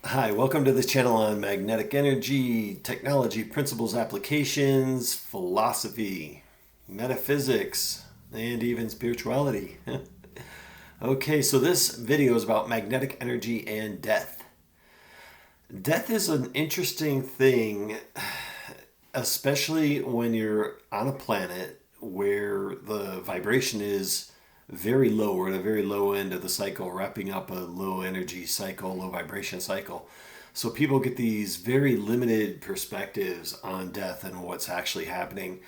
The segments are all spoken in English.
Hi, welcome to this channel on magnetic energy, technology, principles, applications, philosophy, metaphysics, and even spirituality. Okay, so this video is about magnetic energy and death. Death is an interesting thing, especially when you're on a planet where the vibration is very low. We're at a very low end of the cycle, wrapping up a low energy cycle, low vibration cycle. So people get these very limited perspectives on death and what's actually happening.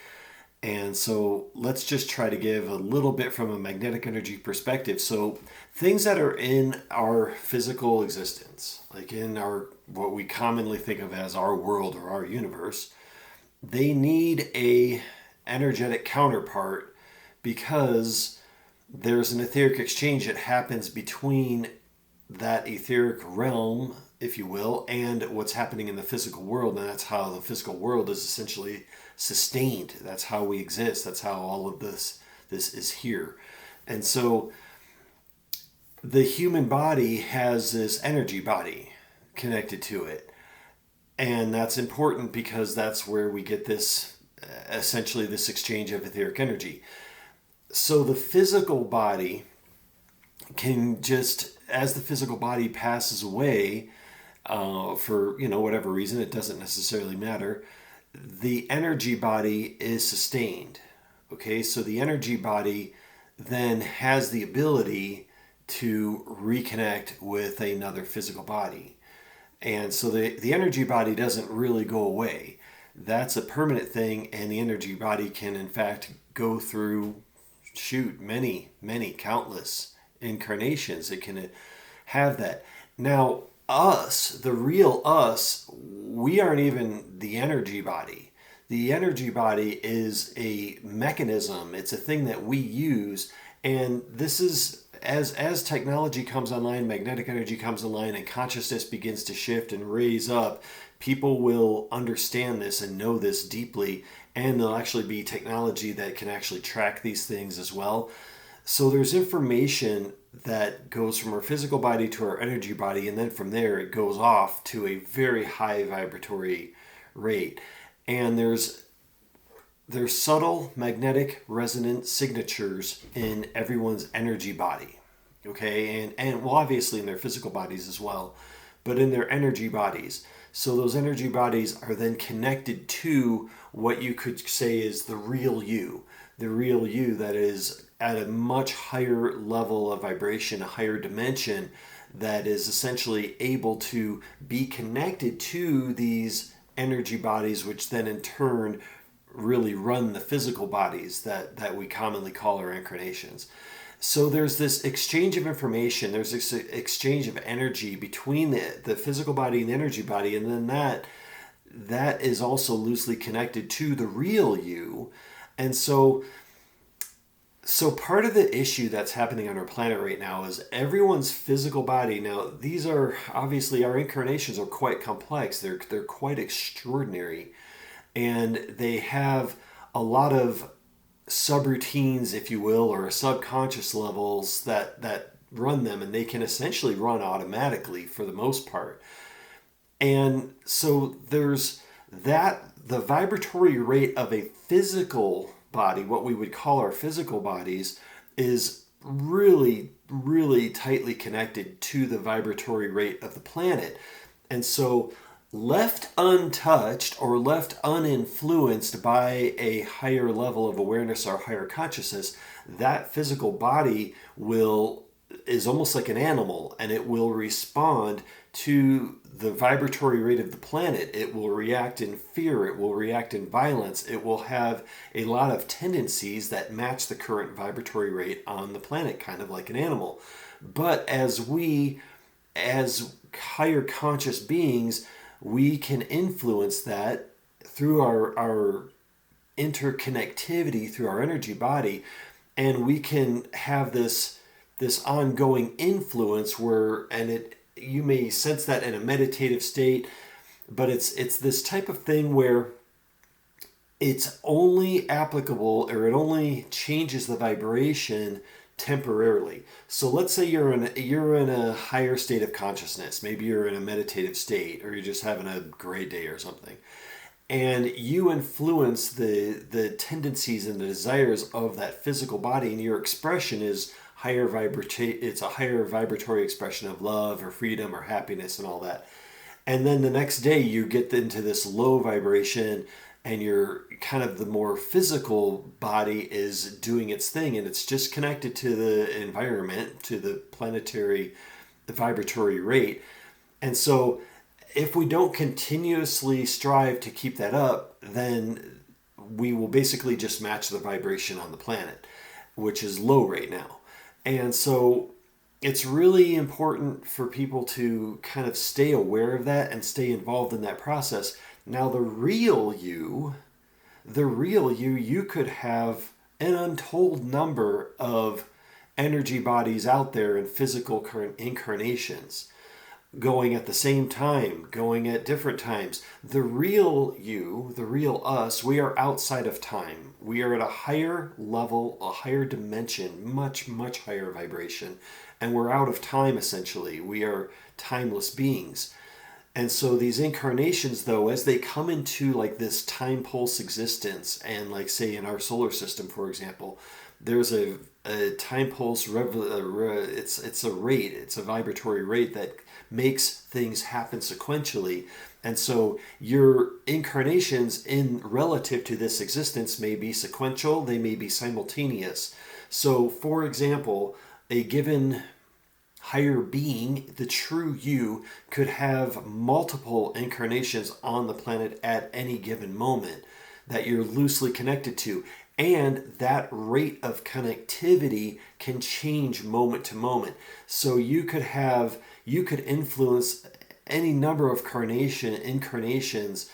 And so let's just try to give a little bit from a magnetic energy perspective. So things that are in our physical existence, like in our what we commonly think of as our world or our universe, they need a energetic counterpart because there's an etheric exchange that happens between that etheric realm, if you will, and what's happening in the physical world. And that's how the physical world is essentially sustained. That's how we exist. That's how all of this is here. And so the human body has this energy body connected to it. And that's important because that's where we get this essentially this exchange of etheric energy. So the physical body can just, as the physical body passes away, for whatever reason, it doesn't necessarily matter. The energy body is sustained. Okay, so the energy body then has the ability to reconnect with another physical body. And so the energy body doesn't really go away. That's a permanent thing, and the energy body can, in fact, go through, many, countless incarnations. It can have that. Now, us, the real us, we aren't even the energy body. The energy body is a mechanism. It's a thing that we use, and this is as technology comes online, magnetic energy comes online, and consciousness begins to shift and raise up, people will understand this and know this deeply, and there'll actually be technology that can actually track these things as well. So there's information that goes from our physical body to our energy body, and then from there it goes off to a very high vibratory rate. And there's subtle magnetic resonance signatures in everyone's energy body. Okay, and well, obviously in their physical bodies as well, but in their energy bodies. So those energy bodies are then connected to what you could say is the real you that is at a much higher level of vibration, a higher dimension, that is essentially able to be connected to these energy bodies, which then in turn really run the physical bodies that we commonly call our incarnations. So there's this exchange of information, there's this exchange of energy between the physical body and the energy body, and then that is also loosely connected to the real you. And so part of the issue that's happening on our planet right now is everyone's physical body. Now, these are obviously, our incarnations are quite complex. They're quite extraordinary, and they have a lot of subroutines, if you will, or subconscious levels that run them, and they can essentially run automatically for the most part. And so there's that the vibratory rate of a physical body, what we would call our physical bodies, is really, really tightly connected to the vibratory rate of the planet. And so left untouched or left uninfluenced by a higher level of awareness or higher consciousness, that physical body is almost like an animal, and it will respond to the vibratory rate of the planet. It will react in fear, it will react in violence, it will have a lot of tendencies that match the current vibratory rate on the planet, kind of like an animal. But as higher conscious beings, we can influence that through our interconnectivity, through our energy body, and we can have this ongoing influence you may sense that in a meditative state, but it's this type of thing where it's only applicable, or it only changes the vibration temporarily. So let's say you're in a higher state of consciousness. Maybe you're in a meditative state, or you're just having a great day or something, and you influence the tendencies and the desires of that physical body, and your expression is it's a higher vibratory expression of love or freedom or happiness and all that. And then the next day you get into this low vibration, and your kind of the more physical body is doing its thing, and it's just connected to the environment, to the planetary, the vibratory rate. And so if we don't continuously strive to keep that up, then we will basically just match the vibration on the planet, which is low right now. And so it's really important for people to kind of stay aware of that and stay involved in that process. Now, you could have an untold number of energy bodies out there in physical current incarnations, going at the same time, going at different times. The real you, the real us, we are outside of time. We are at a higher level, a higher dimension, much, much higher vibration. And we're out of time, essentially. We are timeless beings. And so these incarnations, though, as they come into like this time pulse existence, and like say in our solar system, for example, there's a time pulse, it's a rate, it's a vibratory rate that makes things happen sequentially. And so your incarnations in relative to this existence may be sequential, they may be simultaneous. So for example, a given higher being, the true you, could have multiple incarnations on the planet at any given moment that you're loosely connected to. And that rate of connectivity can change moment to moment. So you could influence any number of incarnations,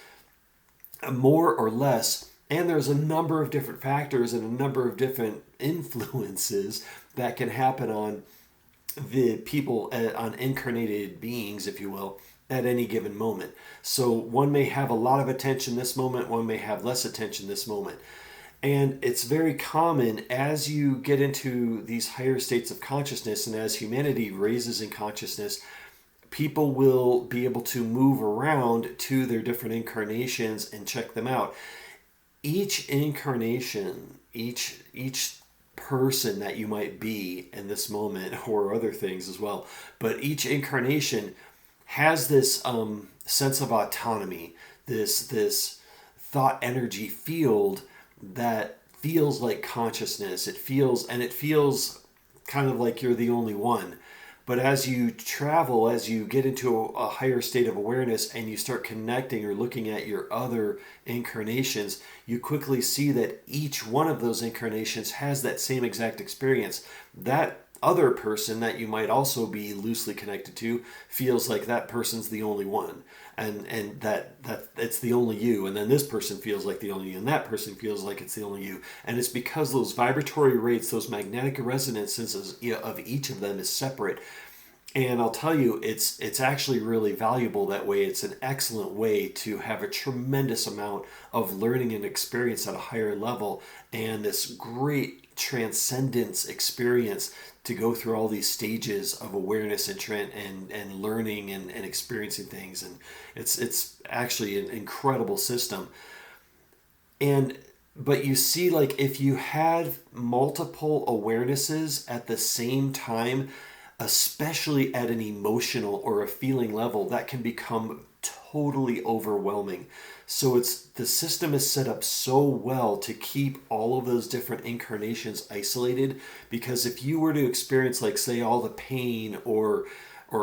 more or less. And there's a number of different factors and a number of different influences that can happen on the people, on incarnated beings, if you will, at any given moment. So one may have a lot of attention this moment, one may have less attention this moment. And it's very common as you get into these higher states of consciousness, and as humanity raises in consciousness, people will be able to move around to their different incarnations and check them out. Each incarnation, each person that you might be in this moment, or other things as well, but each incarnation has this sense of autonomy, this thought energy field that feels like consciousness. It feels kind of like you're the only one. But as you travel, as you get into a higher state of awareness and you start connecting or looking at your other incarnations, you quickly see that each one of those incarnations has that same exact experience. That other person that you might also be loosely connected to feels like that person's the only one, and that it's the only you. And then this person feels like the only you, and that person feels like it's the only you. And it's because those vibratory rates, those magnetic resonances of each of them is separate. And I'll tell you, it's actually really valuable that way. It's an excellent way to have a tremendous amount of learning and experience at a higher level, and this great transcendence experience to go through all these stages of awareness and learning and experiencing things. And it's actually an incredible system. But you see, like, if you had multiple awarenesses at the same time, especially at an emotional or a feeling level, that can become totally overwhelming. So the system is set up so well to keep all of those different incarnations isolated, because if you were to experience, like, say, all the pain or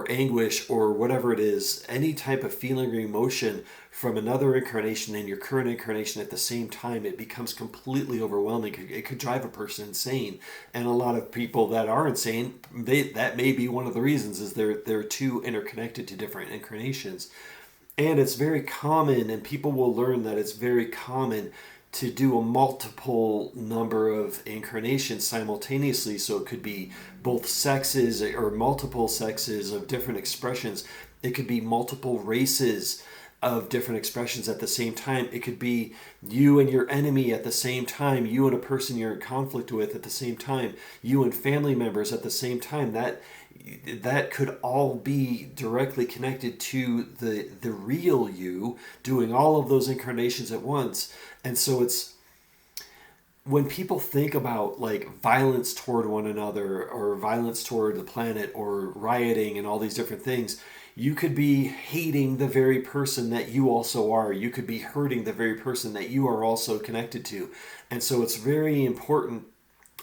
anguish or whatever it is, any type of feeling or emotion from another incarnation and your current incarnation at the same time, it becomes completely overwhelming. It could drive a person insane. And a lot of people that are insane, that may be one of the reasons, is they're too interconnected to different incarnations. And it's very common, and people will learn that it's very common to do a multiple number of incarnations simultaneously. So it could be both sexes or multiple sexes of different expressions. It could be multiple races. of different expressions at the same time. It could be you and your enemy at the same time, you and a person you're in conflict with at the same time, you and family members at the same time. That could all be directly connected to the real you doing all of those incarnations at once. And so it's when people think about like violence toward one another or violence toward the planet or rioting and all these different things, you could be hating the very person that you also are. You could be hurting the very person that you are also connected to. And so it's very important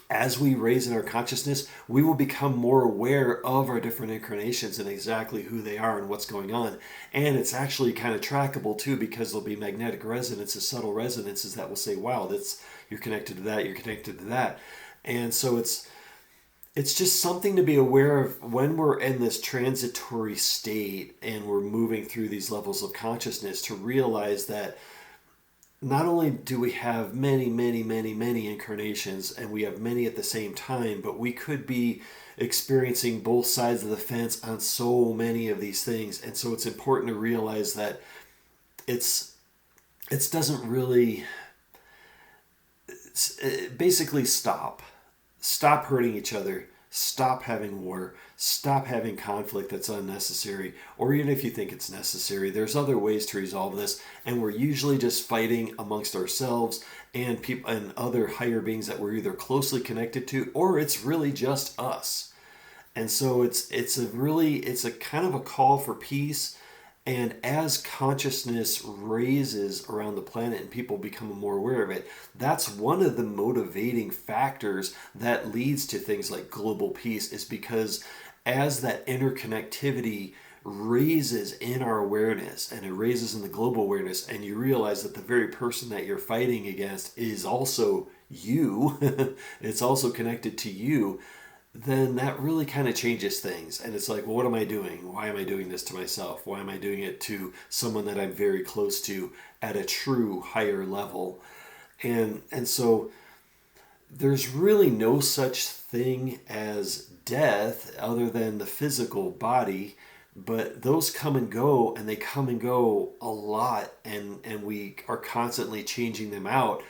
as we raise in our consciousness, we will become more aware of our different incarnations and exactly who they are and what's going on. And it's actually kind of trackable too, because there'll be magnetic resonances, subtle resonances that will say, wow, that's you're connected to that, you're connected to that. And so it's just something to be aware of when we're in this transitory state and we're moving through these levels of consciousness, to realize that not only do we have many, many, many, many incarnations and we have many at the same time, but we could be experiencing both sides of the fence on so many of these things. And so it's important to realize that it doesn't really basically stop hurting each other, stop having war, stop having conflict that's unnecessary, or even if you think it's necessary, there's other ways to resolve this, and we're usually just fighting amongst ourselves and people and other higher beings that we're either closely connected to, or it's really just us. And so it's a kind of a call for peace. And as consciousness raises around the planet and people become more aware of it, that's one of the motivating factors that leads to things like global peace, is because as that interconnectivity raises in our awareness and it raises in the global awareness, and you realize that the very person that you're fighting against is also you, it's also connected to you, then that really kind of changes things. And it's like, well, what am I doing? Why am I doing this to myself? Why am I doing it to someone that I'm very close to at a true higher level? And so there's really no such thing as death other than the physical body, but those come and go, and they come and go a lot, and we are constantly changing them out.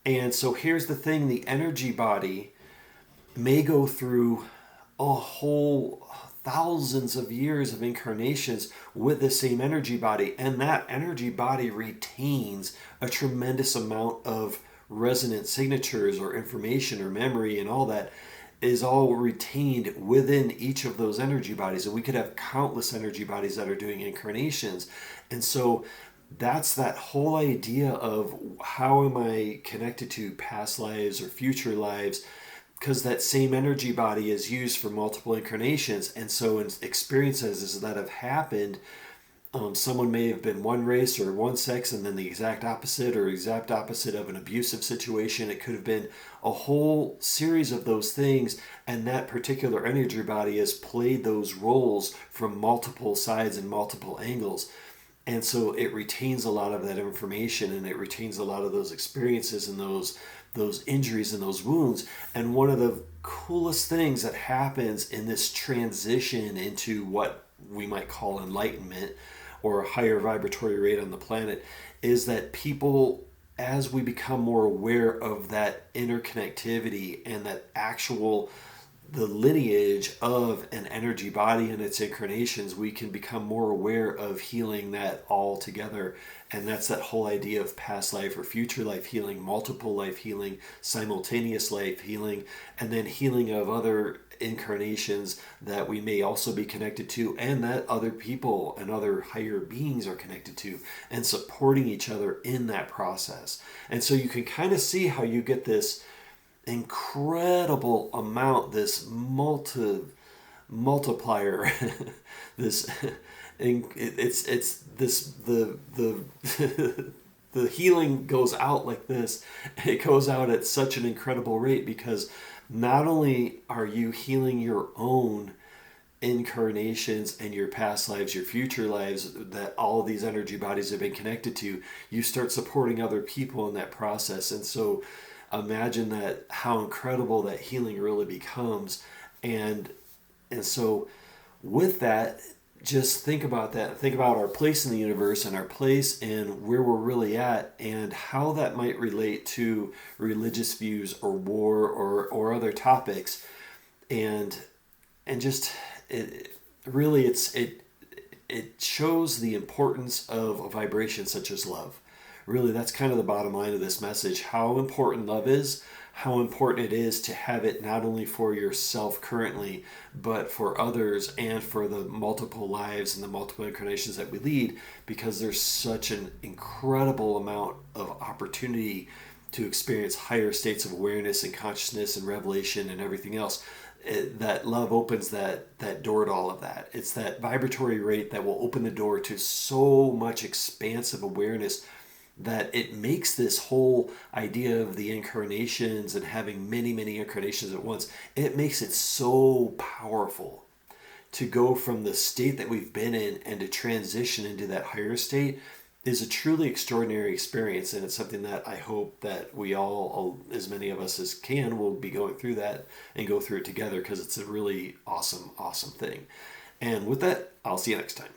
And so here's the thing, the energy body may go through a whole thousands of years of incarnations with the same energy body, and that energy body retains a tremendous amount of resonant signatures or information or memory, and all that is all retained within each of those energy bodies. And we could have countless energy bodies that are doing incarnations. And so that's that whole idea of how am I connected to past lives or future lives, because that same energy body is used for multiple incarnations. And so in experiences that have happened, someone may have been one race or one sex and then the exact opposite of an abusive situation. It could have been a whole series of those things, and that particular energy body has played those roles from multiple sides and multiple angles. And so it retains a lot of that information, and it retains a lot of those experiences and those injuries and those wounds. And one of the coolest things that happens in this transition into what we might call enlightenment or a higher vibratory rate on the planet is that people, as we become more aware of that interconnectivity and that the lineage of an energy body and its incarnations, we can become more aware of healing that all together. And that's that whole idea of past life or future life healing, multiple life healing, simultaneous life healing, and then healing of other incarnations that we may also be connected to, and that other people and other higher beings are connected to, and supporting each other in that process. And so you can kind of see how you get this incredible amount, this multiplier, this it's this the healing goes out like this. It goes out at such an incredible rate, because not only are you healing your own incarnations and your past lives, your future lives that all these energy bodies have been connected to, you start supporting other people in that process. And so imagine that, how incredible that healing really becomes. And so with that, just think about that. Think about our place in the universe and our place and where we're really at and how that might relate to religious views or war or other topics. And just really it shows the importance of a vibration such as love. Really, that's kind of the bottom line of this message. How important love is, how important it is to have it not only for yourself currently, but for others and for the multiple lives and the multiple incarnations that we lead, because there's such an incredible amount of opportunity to experience higher states of awareness and consciousness and revelation and everything else. That love opens that door to all of that. It's that vibratory rate that will open the door to so much expansive awareness that it makes this whole idea of the incarnations and having many, many incarnations at once, it makes it so powerful to go from the state that we've been in and to transition into that higher state is a truly extraordinary experience. And it's something that I hope that we all, as many of us as can, will be going through that and go through it together, because it's a really awesome, awesome thing. And with that, I'll see you next time.